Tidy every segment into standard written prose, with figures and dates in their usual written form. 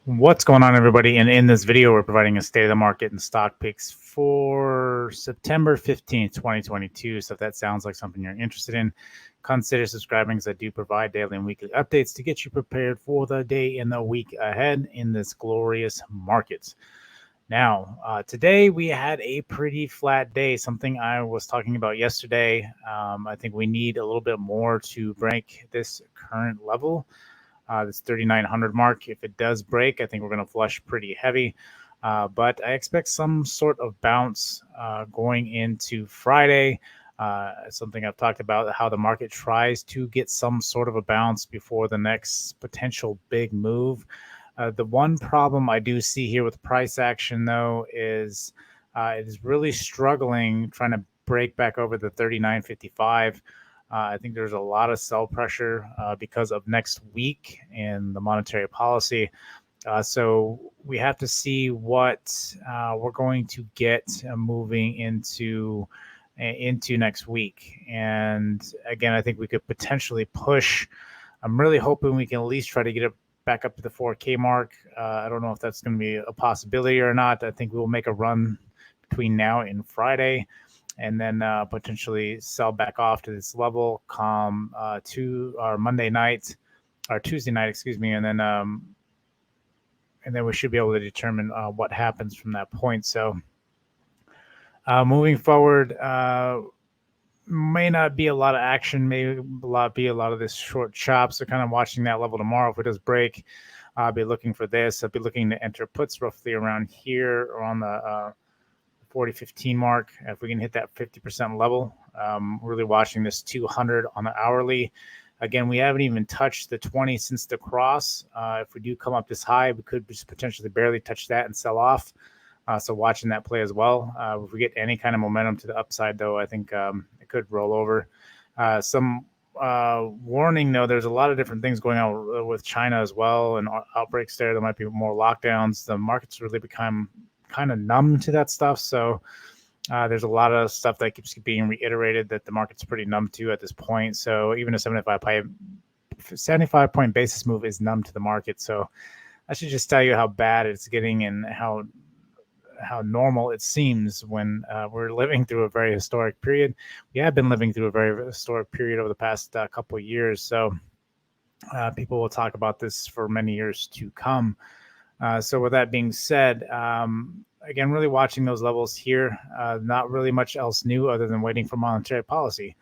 What's going on, everybody? And in this video, we're providing a state of the market and stock picks for September 15th, 2022. So if that sounds like something you're interested in, consider subscribing, as I do provide daily and weekly updates to get you prepared for the day and the week ahead in this glorious market. Now, today we had a pretty flat day, something I was talking about yesterday. I think we need a little bit more to break this current level. This 3,900 mark. If it does break, I think we're going to flush pretty heavy. But I expect some sort of bounce going into Friday. Something I've talked about, how the market tries to get some sort of a bounce before the next potential big move. The one problem I do see here with price action, though, is it is really struggling trying to break back over the 39.55. I think there's a lot of sell pressure because of next week and the monetary policy. So we have to see what we're going to get moving into next week. And again, I think we could potentially push. I'm really hoping we can at least try to get it back up to the 4K mark. I don't know if that's going to be a possibility or not. I think we'll make a run between now and Friday, and then potentially sell back off to this level come to our Monday night or Tuesday night, excuse me, and then we should be able to determine what happens from that point. So moving forward, may not be a lot of action, maybe be a lot of this short chop. So kind of watching that level tomorrow. If it does break, I'll be looking for this. I'll be looking to enter puts roughly around here or on the 40.15 mark. If we can hit that 50% level, really watching this 200 on the hourly. Again, we haven't even touched the 20 since the cross. If we do come up this high, we could just potentially barely touch that and sell off. So watching that play as well. If we get any kind of momentum to the upside, though, I think it could roll over. Some warning, though, there's a lot of different things going on with China as well, and outbreaks there. There might be more lockdowns. The market's really become kind of numb to that stuff. So there's a lot of stuff that keeps being reiterated that the market's pretty numb to at this point. So even a 75 point basis move is numb to the market. So I should just tell you how bad it's getting and how normal it seems when we're living through a very historic period. We have been living through a very historic period over the past couple of years. So people will talk about this for many years to come. So with that being said, again, really watching those levels here, not really much else new other than waiting for monetary policy.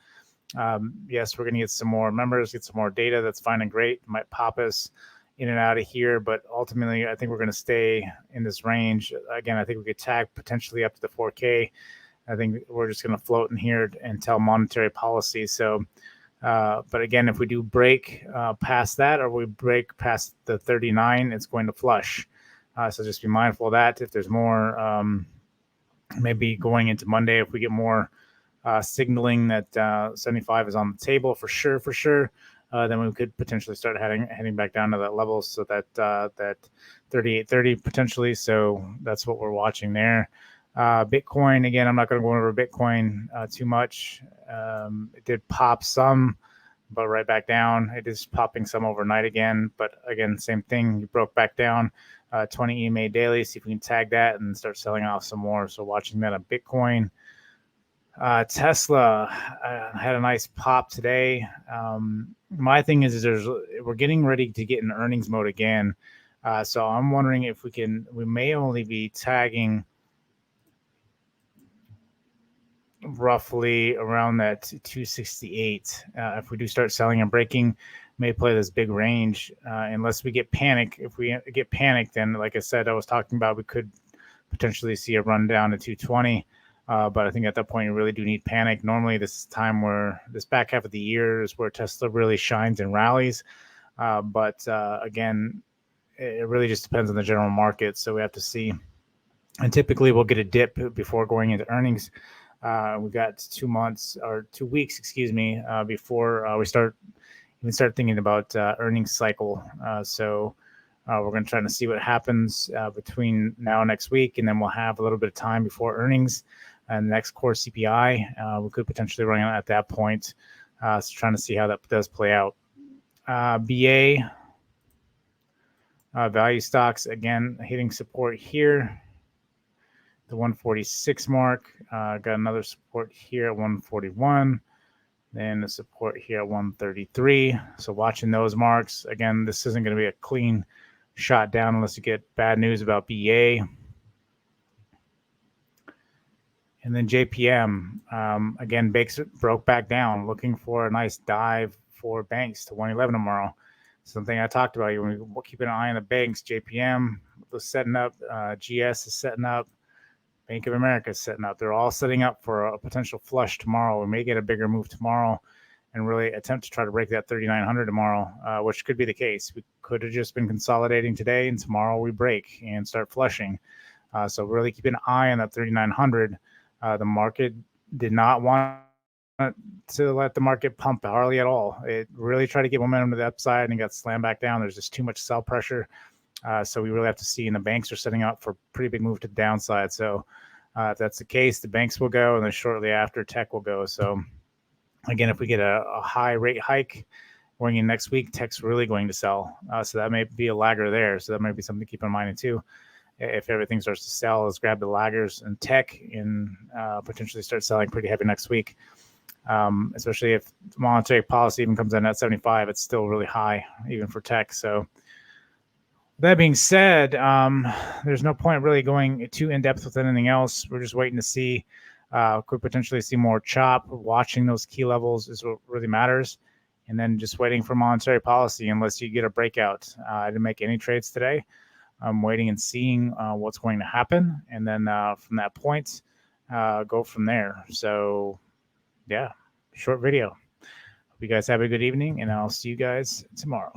Yes, we're going to get some more members, get some more data. That's fine and great. It might pop us in and out of here, but ultimately, I think we're going to stay in this range. Again, I think we could tag potentially up to the 4K. I think we're just going to float in here until monetary policy. So, but again, if we do break past that, or we break past the 39, it's going to flush. So just be mindful of that. If there's more, maybe going into Monday, if we get more signaling that 75 is on the table for sure, then we could potentially start heading back down to that level. So that 38.30 potentially. So that's what we're watching there. Bitcoin, again, I'm not going to go over Bitcoin too much. It did pop some, but right back down. It is popping some overnight again. But again, same thing. You broke back down 20 EMA daily. See if we can tag that and start selling off some more. So watching that on Bitcoin. Tesla had a nice pop today. My thing is we're getting ready to get in earnings mode again. So I'm wondering if we may only be tagging roughly around that 268. If we do start selling and breaking, may play this big range unless we get panic. If we get panicked, then like I said, I was talking about, we could potentially see a run down to 220. But I think at that point, you really do need panic. Normally, this is time where this back half of the year is where Tesla really shines and rallies. But again, it really just depends on the general market. So we have to see. And typically, we'll get a dip before going into earnings. We got 2 months or 2 weeks, before we start thinking about earnings cycle. So we're going to try to see what happens between now and next week, and then we'll have a little bit of time before earnings and the next core CPI. We could potentially run at that point. So trying to see how that does play out. BA, Value stocks, again, hitting support here, the 146 mark. Got another support here at 141. Then the support here at 133. So watching those marks. Again, this isn't going to be a clean shot down unless you get bad news about BA. And then JPM, again, broke back down, looking for a nice dive for banks to 111 tomorrow. Something I talked about. When we keep an eye on the banks, JPM was setting up, GS is setting up, Bank of America is setting up. They're all setting up for a potential flush tomorrow. We may get a bigger move tomorrow and really attempt to try to break that 3,900 tomorrow, which could be the case. We could have just been consolidating today, and tomorrow we break and start flushing. So really keep an eye on that 3,900. The market did not want to let the market pump hardly at all. It really tried to get momentum to the upside and got slammed back down. There's just too much sell pressure. So we really have to see, and the banks are setting up for a pretty big move to the downside. So if that's the case, the banks will go, and then shortly after, tech will go. So again, if we get a high rate hike going in next week, tech's really going to sell. So that may be a lagger there. So that might be something to keep in mind too. If everything starts to sell, let's grab the laggers and tech and potentially start selling pretty heavy next week. Especially if monetary policy even comes in at 75, it's still really high, even for tech. So that being said, there's no point really going too in-depth with anything else. We're just waiting to see. Could potentially see more chop. Watching those key levels is what really matters. And then just waiting for monetary policy unless you get a breakout. I didn't make any trades today. I'm waiting and seeing what's going to happen. And then from that point, go from there. So, yeah, short video. Hope you guys have a good evening, and I'll see you guys tomorrow.